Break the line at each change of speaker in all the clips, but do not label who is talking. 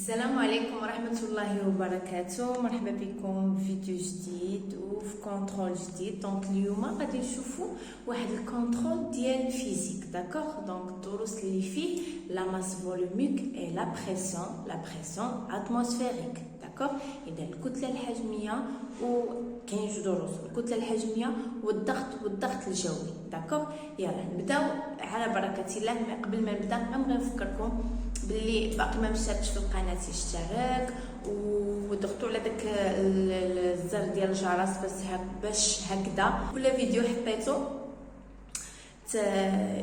السلام عليكم ورحمة الله وبركاته. مرحبا بكم في فيديو جديد وفي كونترول جديد. دونك اليوم غادي نشوفوا واحد الكونترول ديال الفيزيك. داكوغ دونك الدروس اللي فيه لا ماس فولوميك اي لا بريسيون اتموسفيريك. داكوغ اذا الكتلة الحجمية وكاين جوج دروس، الكتلة الحجمية والضغط الجوي. داكوغ يلا نبداو على بركة الله. قبل ما نبدا نبغي نفكركم باللي باقي ما مشاركش في القناه يشترك وضغطوا على داك الزر ديال الجرس باش هكذا كل فيديو حطيتو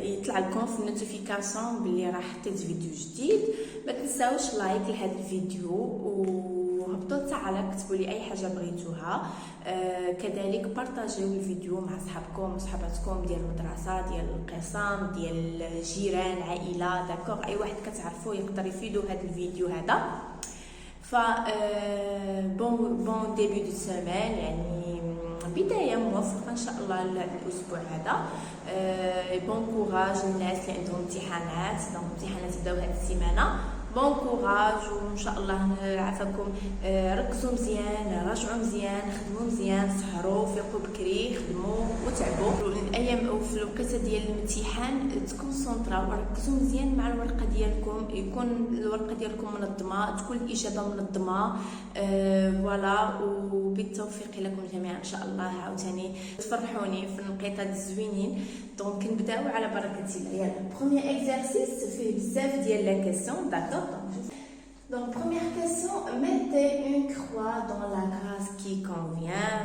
يطلع لكم في النوتيفيكاسيون باللي راه حطيت فيديو جديد. ما تنساوش لايك لهذا الفيديو وهبطوا حتى على كتبوا لي اي حاجه بغيتوها. كذلك بارطاجيو الفيديو مع صحابكم وصحباتكم ديال المدرسه، ديال القسم، ديال الجيران، العائله. داكوغ اي واحد كتعرفوه يقدر يفيدو هذا الفيديو هذا. ف بون ديبي دو سيمين، يعني بدايه موفقه ان شاء الله الاسبوع هذا. بون كوراج للناس اللي عندهم امتحانات. دونك الامتحانات بداو هذه السيمانه. بون كوراج وان شاء الله عافاكم. ركزوا مزيان، راجعوا مزيان، خدموا مزيان، سهروا، فيقوا بكري، خدموا وتعبوا. الايام او في الوقيته ديال الامتحان تكونسونطراو وركزوا مزيان مع الورقه ديالكم، يكون الورقه ديالكم منظمه، تكون الاجابه منظمه. فوالا وبالتوفيق لكم جميعا ان شاء الله. عاوتاني تفرحوني في النقيطات الزوينين. دونك نبداو على بركه الله. يلا بروميير اكزرسيس فيه بزاف ديال لا كيسيون. داكوغ donc première question, mettez une croix dans la case qui convient.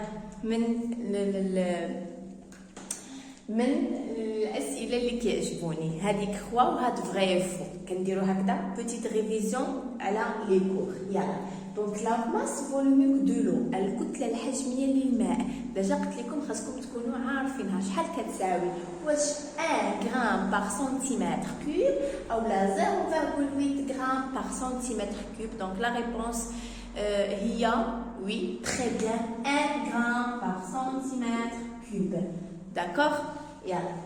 من الاسئله اللي كيعجبوني هذيك كخوا وهاد فغي فو. كنديروا هكذا بوتيت ريفيزيون على لي كور. يلا دونك لا ماس فولوميك دو لو، الكتله الحجميه للماء. ديجا قلت لكم خاصكم تكونوا عارفينها شحال كتساوي، واش 1 غرام بار سنتيمتر كوب او لا 0.8 غرام بار سنتيمتر كوب. دونك لا ريبونس هي وي تري بيان 1 غرام بار سنتيمتر كوب. داكوغ يلا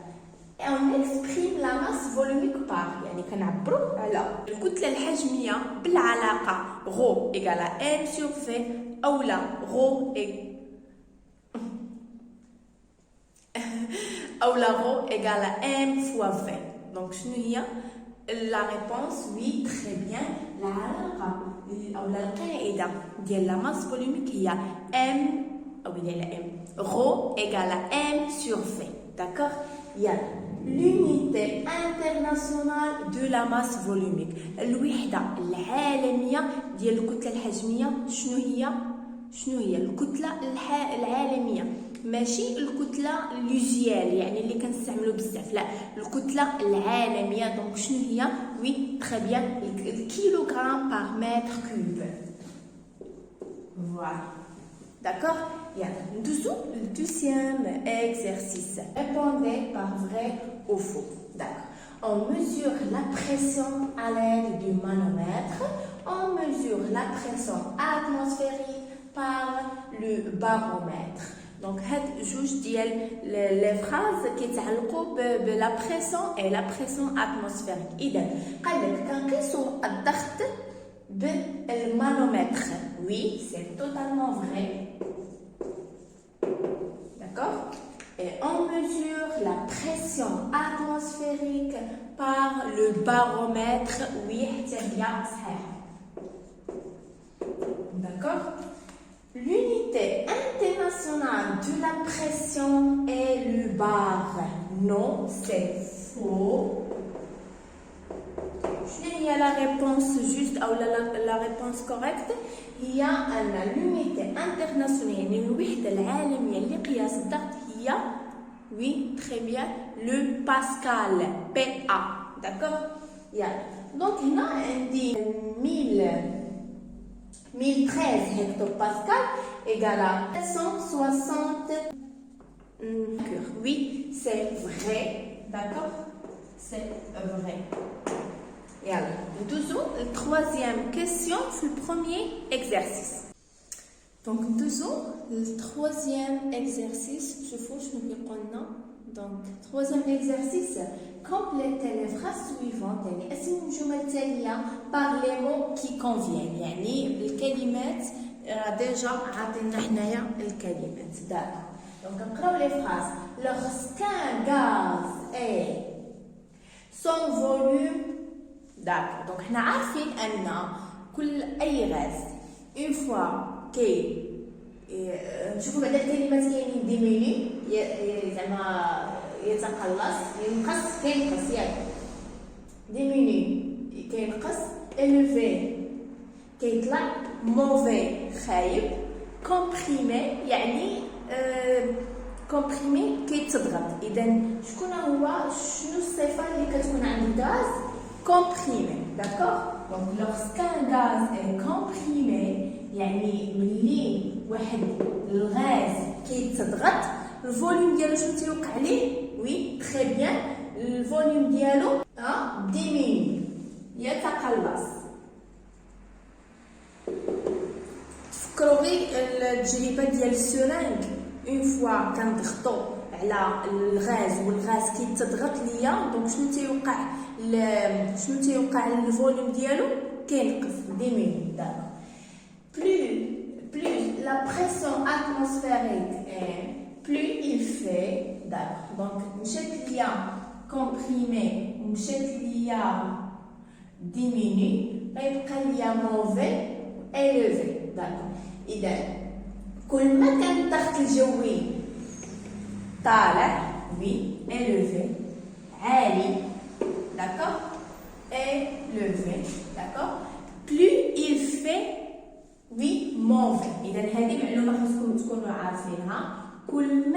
on exprime la masse volumique par، يعني كنعبروا على الكتله الحجميه بالعلاقه غو ايكالا ام سور في اولا غو ايكالا ام فوا في. دونك شنو هي لا ريبونس؟ وي تري بيان. العلاقه او القاعده ديال لا ماس فولوميك هي ام او ديال ام غو ايكالا ام سور في. داكوغ يلا l'unité internationale de la masse volumique، الوحدة العالمية ديال الكتلة الحجمية. شنو هي الكتلة العالمية؟ ماشي الكتلة لوزيال يعني اللي كنستعملو بزاف، لا الكتلة العالمية. دونك شنو هي؟ وي تري بيان الكيلوغرام بار متر كوب. فوالا داكوغ يلا ندوزو للدوزيام exercice. Répondez par vrai ou faux. D'accord. On mesure la pression à l'aide du manomètre. On mesure la pression atmosphérique par le baromètre. Donc هاد جوج ديال لي فراز كيتعلقوا بلا بريسيون اي لا بريسيون اتموسفيريك. اذا قال لك كنقيسوا الضغط بالمانومتر. Oui, c'est totalement vrai. D'accord? Et on mesure la pression atmosphérique par le baromètre. Oui, c'est bien ça. D'accord? L'unité internationale de la pression est le bar. Non, c'est faux. شنو هي لا ريبونس جوست او لا ريبونس كوريكت؟ هي ان l'unité internationale يعني الوحده العالميه لقياس الضغط هي وي تري بيان لو باسكال بي ا. داكوغ يلا دونك هنا عندي 1013 هكتو باسكال ايكالا 160 كور. وي سي فري. داكوغ سي فري. يلا ندوزو للتروازيام كيسيون في البروميير اكزرسيس. دونك ندوزو للتروازيام اكزرسيس. شوفوا شنو كيقول لنا Donc, troisième exercice, complétez les phrases suivantes. يعني اسم الجمل التالية par les mots qui conviennent. يعني الكلمات déjà عطينا حنايا الكلمات. D'accord. Donc, نقراو les phrases. Lorsqu'un gaz est son volume. D'accord. Donc, حنا عارفين أن كل أي غاز une fois كي نشوفوا بعد الكلمات كاينين ديميني زعما يتقلص ينقص كينقص ياك ديميني كينقص إلوفي كيطلع موفي خايب كومبريمي يعني كومبريمي كيتضغط. اذا شكون هو شنو الصفه اللي كتكون عند الغاز كومبريمي. داكوغ. دونك لوغسكان غاز اي كومبريمي يعني ملي واحد الغاز كيتضغط الفوليوم ديالو شنو تيوقع ليه. وي تري بيان الفوليوم ديالو ديميني يتقلص. تفكروا غير التجربه ديال السرنج اون فوا كنضغطوا على الغاز والغاز كيتضغط ليا دونك شنو تيوقع للفوليوم ديالو كينقص ديميني. دابا plus la pression atmosphérique est plus il fait. D'accord. Donc مشات ليا comprimé ومشات ليا diminue غيبقى ليا mauvais élevé. D'accord. إذا كل ما كان الضغط الجوي طالع وي élevé عالي. D'accord. élevé. D'accord. plus il fait وي mauvais. إذا هذه معلومة خاصكم تكونوا عارفينها. كل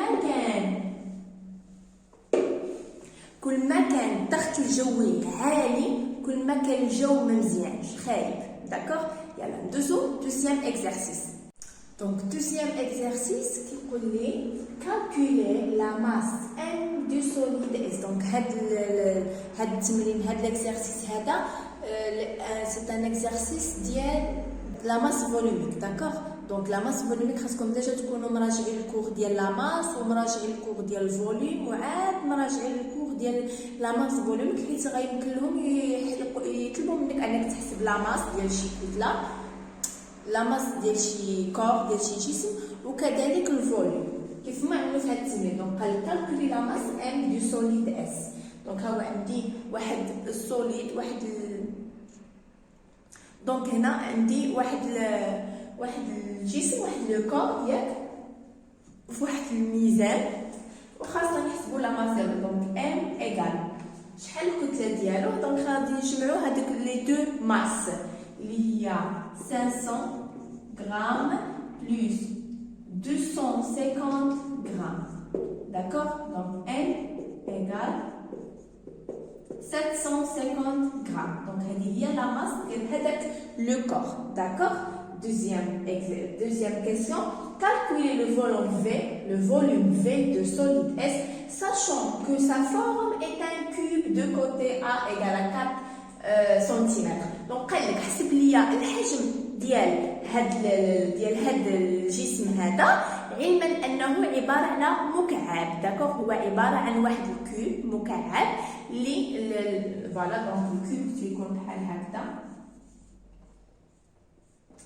ما كان الضغط الجوي عالي كل ما كان الجو ما مزيانش خايب. داكوغ. يلا ندوزو دوزيام اكزرسيس. دونك دوزيام اكزرسيس كيقول لي calculer la masse m du solide S. دونك هاد التمرين هاد الاكزرسيس هذا سي ان اكزرسيس ديال لا ماس فولوميك. داكوغ. دونك لا ماس فولوميك خاصكم ديجا تكونوا مراجعين الكور ديال لا ماس ومراجعين الكور ديال الفوليوم وعاد مراجعين الكور ديال لا ماس فولوميك حيت غيمكن لهم يطلبوا منك انك تحسب لا ماس ديال شي كتله لا ماس ديال شي كور ديال شي جسم وكذلك الفوليوم كيف ما عملوا في هذا التمرين. دونك قال كالكولي لا ماس ام دو سوليد اس. دونك ها هو عندي واحد السوليد دونك هنا عندي واحد الجسم واحد لو كور ياك فواحد الميزان وخاصنا نحسبوا لا ماس ديالو. دونك ام ايغال شحال الكتله ديالو. دونك غادي نجمعوا هذوك لي دو ماس اللي هي 500 غرام بلس 250 غرام. داكوغ. دونك ام ايغال 750 grammes. Donc, il y a la masse de le corps. D'accord. Deuxième question. Calculer le volume V de solide S, sachant que sa forme est un cube de côté A égale à 4 cm. Donc, حسب لي الحجم ديال هاد الجسم هذا علما انه عباره عن مكعب. داكوغ. هو عباره عن واحد الكوب مكعب اللي فوالا. دونك الكوب تيكون بحال هكذا.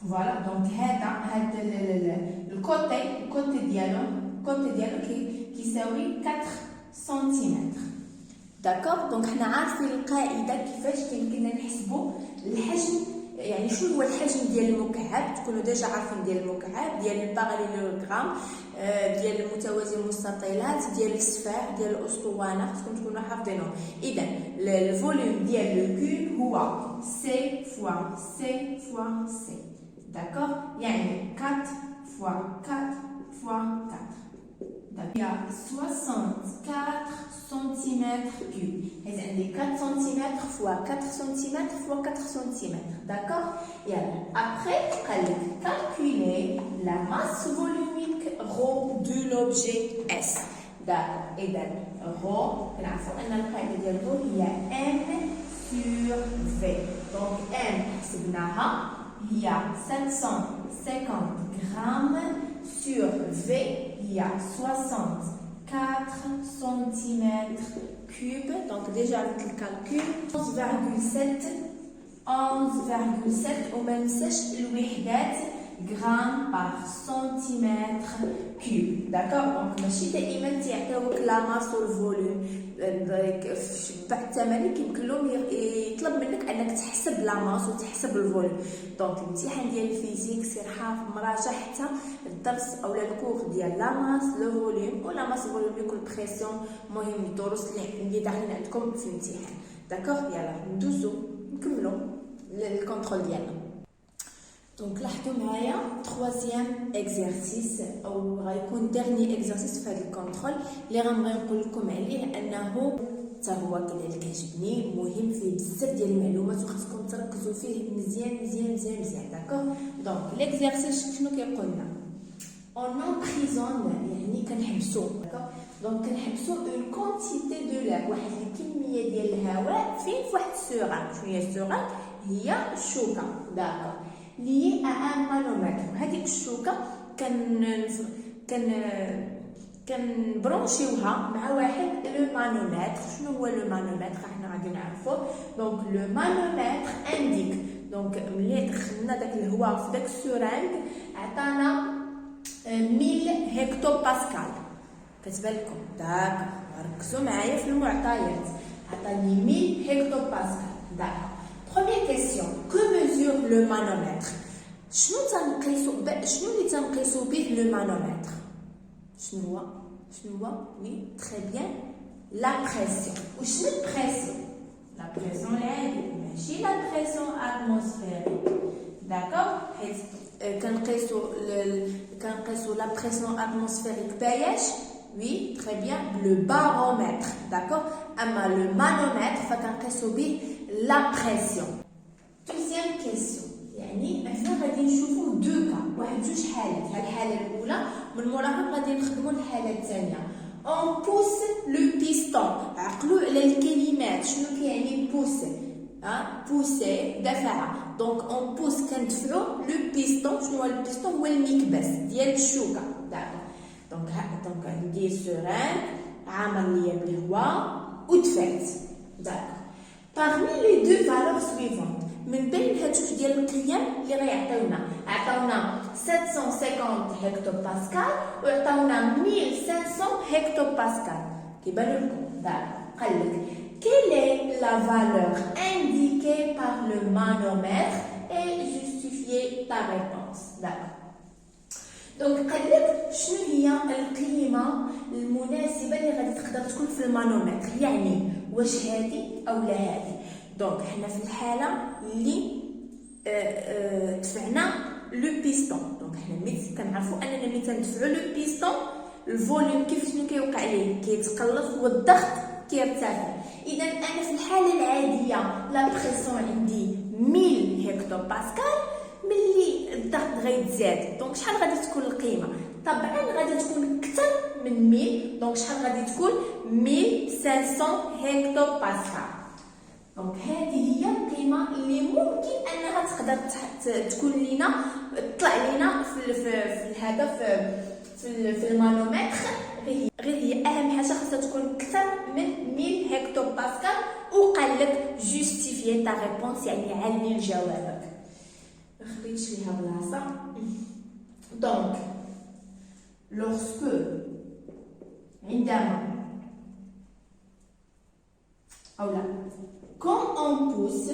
فوالا. دونك هذا الكوتي ديالو كيساوي 4 سنتيمتر. داكوغ. دونك حنا عارفين القاعده كيفاش كيمكننا نحسبوا الحجم. يعني شنو هو الحجم ديال المكعب. تكونوا ديجا عارفين ديال المكعب ديال الباراليلوغرام ديال المتوازي المستطيلات ديال الصفاح ديال الاسطوانه خصكم تكونوا حافظينهم. اذا الفوليوم ديال لو كوب هو سي فوا سي فوا سي. داكوغ. يعني 4 فوا 4 فوا 4. Il y a 64 cm3. إذا عندي 4 cm fois 4 cm fois 4 cm. D'accord. Et après, calculer la masse volumique ρ de l'objet S. D'accord. إذا ρ نعرفوا أن القاعدة ديال ρ هي M sur V. Donc M حسبناها هي 750 grammes sur V il y a 64 4 centimètres cubes. Donc déjà avec le calcul 11,7 وما ننساش الوحدات غرام بار سنتيمتر كيوب. داكوغ دونك ماشي دائما تيعطيوك لا ماس والفوليوم. في بعض التمارين كيمكن لهم يطلب منك انك تحسب لا ماس وتحسب الفوليوم. دونك الامتحان ديال الفيزيك سير حافظ مراجع حتى الدرس اولا الكور ديال لا ماس لو فوليوم ولا ماس فوليوم يكون بريسيون. المهم الدروس اللي داخلين عندكم في الامتحان. داكوغ يلا ندوزو نكملو الكونترول ديالنا. دونك لاحظوا معايا troisième exercice او غيكون dernier exercice في هذا الكونترول اللي غنبغي نقول لكم عليه انه حتى هو كذلك كيعجبني مهم فيه بزاف ديال المعلومات وخاصكم تركزوا فيه مزيان مزيان مزيان مزيان. داكوغ دونك ليكزيرسيس شنو كيقول لنا اون امبريزون يعني كنحبسوا. داكوغ دونك كنحبسوا اون كونتيتي دو لير واحد الكميه ديال الهواء فين فواحد السوغان. شنو هي السوغان؟ هي الشوكه. داكوغ lié à un manomètre. هذيك الشوكه كنبرونشيوها مع واحد لو مانومتر. شنو هو لو مانومتر؟ حنا غادي نعرفوه. دونك لو مانومتر انديك دونك ملي دخلنا داك الهواء في داك السورانغ عطانا 1000 هكتو باسكال. كتبان لكم؟ داك ركزوا معايا في المعطيات. عطاني 1000 هكتو باسكال. داك Première question, que mesure le manomètre? شنو اللي تنقيسو به le manomètre? شنو هو؟ Oui, très bien. La pression. وشنو البريسيون؟ La pression العادية ماشي la pression atmosphérique. D'accord؟ حيت كنقيسو la pression atmosphérique باياش؟ Oui, très bien. Le baromètre. D'accord? أما le manomètre فكنقيسو به la pression. Deuxième question. يعني احنا غادي نشوفوا دو كا واحد جوج حالات. ها الحاله الاولى من موراها غادي نخدموا الحاله الثانيه. اون بوس لو بيستون. عقلوا على الكلمات شنو كيعني بوسي. بوسي دفع. دونك اون بوس كندفعوا لو بيستون. شنو هو البيستون؟ هو المكبس ديال الشوكه. داكوغ دونك ندير سوران عامل ليا بالهواء ودفعت. داكوغ Parmi les deux valeurs suivantes, من بين هاد جوج ديال القيم اللي غيعطيونا عطاونا 750 هكتوباسكال وعطاونا 1500 هكتوباسكال. كيبان لكم؟ داك قال لك quelle est la valeur indiquée par le manomètre et justifier ta réponse. داك دونك قال لك شنو هي القيمه المناسبه اللي غادي تقدر تكون في المانومتر. يعني واش هذه او لا هذه. دونك حنا في الحاله اللي دفعنا لو بيستون. دونك حنا كنعرفوا اننا ملي تندفعوا لو بيستون الفوليوم كيف شنو كيوقع ليه؟ كيتقلص والضغط كيرتفع. اذا انا في الحاله العاديه لا بريسيون عندي 1000 هكتو باسكال. ملي الضغط غيتزاد دونك شحال غادي تكون القيمه؟ طبعا غادي تكون اكثر من 1000. دونك شحال غادي تكون 1500 هكتو باسكال. دونك هذه هي القيمه اللي ممكن انها تقدر تكون لينا تطلع لينا في الهدف في المانومتر. غير هي اهم حاجه خاصها تكون اكثر من 1000 هكتو باسكال. وقال لك جوستيفي تا ريبونس يعني علل جوابك. خليتش ليها بلاصه. دونك lorsque عندما او لا quand on pousse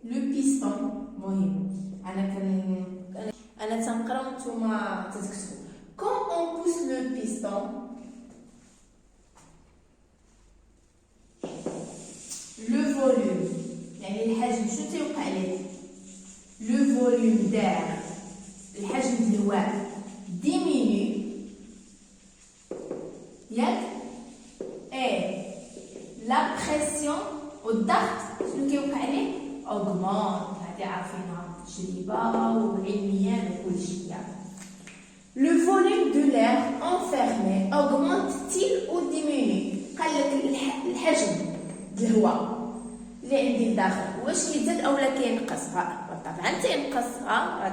le piston. مهم انا تنقرا وانتوما تتكتبوا. quand on pousse le piston le volume يعني الحجم شنو تيوقع ليه؟ لو فوليوم داير الحجم ديال الهواء ديميني ياك اي لا بريسيون والضغط شنو كيوقع ليه؟ اوغمونت. هادي عارفينها تجربه وعلميا وكلشي. لو فوليوم دو لير انفيرمي اوغمونت-t-il ou diminue؟ قال لك الحجم ديال الهواء اللي عندي لداخل واش كيزيد اولا كينقص؟ طبعا تينقص.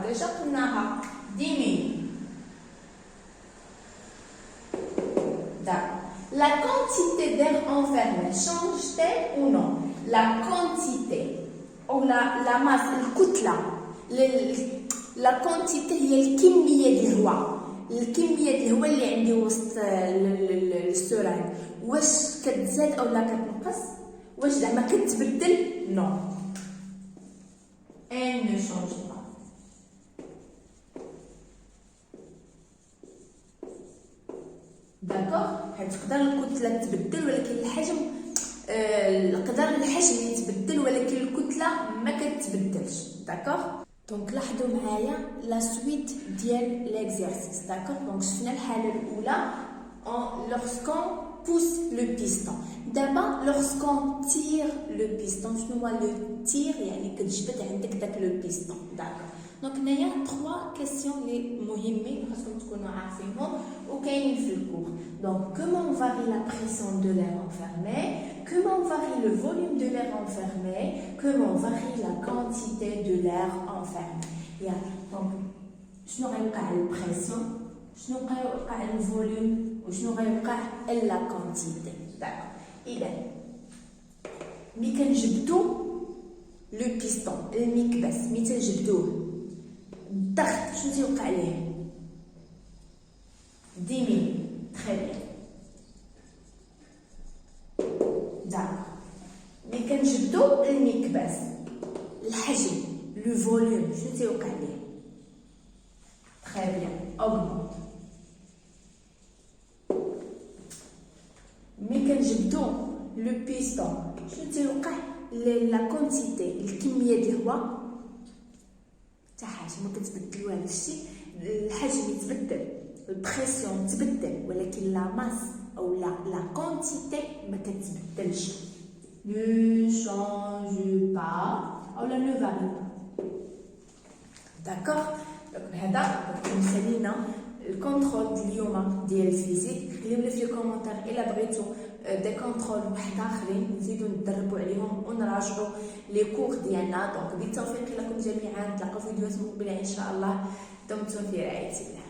ديجا قلناها ديميني. La quantité d'air enfermé change-t-elle ou non? La quantité ou la masse, الكتلة, la quantité هي الكمية ديال الهواء. الكمية ديال الهواء اللي عندي وسط السرعة واش كتزاد أو لا كتنقص؟ واش زعما كتبدل؟ نو. Elle ne change pas. داكوغ؟ تقدر الكتلة تبدل ولكن الحجم يقدر الحجم يتبدل ولكن الكتلة ما كتبدلش. داكوغ؟ دونك لاحظوا معايا لا سويت ديال ليكزيرسيس. داكوغ؟ دونك شفنا الحالة الأولى lorsqu'on pousse le piston. دابا lorsqu'on tire le piston. شنو هو لو تير؟ يعني كتجبد عندك داك لو بيستون. داكوغ؟ دونك هنايا 3 كيسيون اللي مهمين خاصكم تكونوا عارفينهم وكاينين في الكور. دونك comment on varie la pression de l'air enfermé, comment on varie le volume de l'air enfermé, comment on varie la quantité de l'air enfermé. Donc شنو غيوقع على البريسيون، شنو غيوقع على الفوليوم وشنو غيوقع على لا كونتيتي. داكوغ؟ اذا ملي كنجبدو لو بيستون المكبس ملي تنجبدوه الضغط شنو تيوقع عليه؟ ديميني. تري بيان. داكوغ؟ ملي كنجبدو المكبس الحجم لو فوليوم شنو تيوقع عليه؟ تري بيان. اوغمونت. ملي كنجبدو لو بيستون شنو تيوقع؟ لا كونتيتي الكميه ديال الهواء حتى حاجه ما كتبدل والو. الشيء الحجم يتبدل، البريسيون تبدل، ولكن لا ماس او لا كونتيتي ما كتبدلش. ne change pas او لا ne varie pas. داكوغ؟ دونك هذا كنسالي لنا الكونترول ديال اليوم ديال الفيزيك. خليو لي في الكومونتير الا بغيتو دي كونترول واحد اخرين نزيدو ندربوا عليهم ونراجعوا لي كور ديالنا. دونك بالتوفيق لكم جميعا، نتلاقاو في فيديوهات مقبله ان شاء الله. دمتم في رعايه الله.